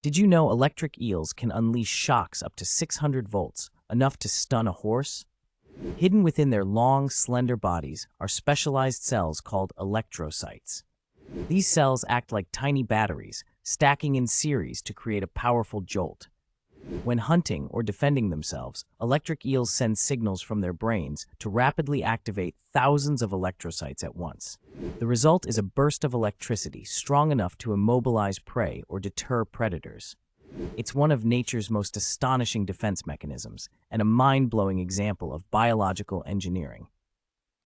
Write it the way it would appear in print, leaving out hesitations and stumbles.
Did you know electric eels can unleash shocks up to 600 volts, enough to stun a horse? Hidden within their long, slender bodies are specialized cells called electrocytes. These cells act like tiny batteries, stacking in series to create a powerful jolt. When hunting or defending themselves, electric eels send signals from their brains to rapidly activate thousands of electrocytes at once. The result is a burst of electricity strong enough to immobilize prey or deter predators. It's one of nature's most astonishing defense mechanisms and a mind-blowing example of biological engineering.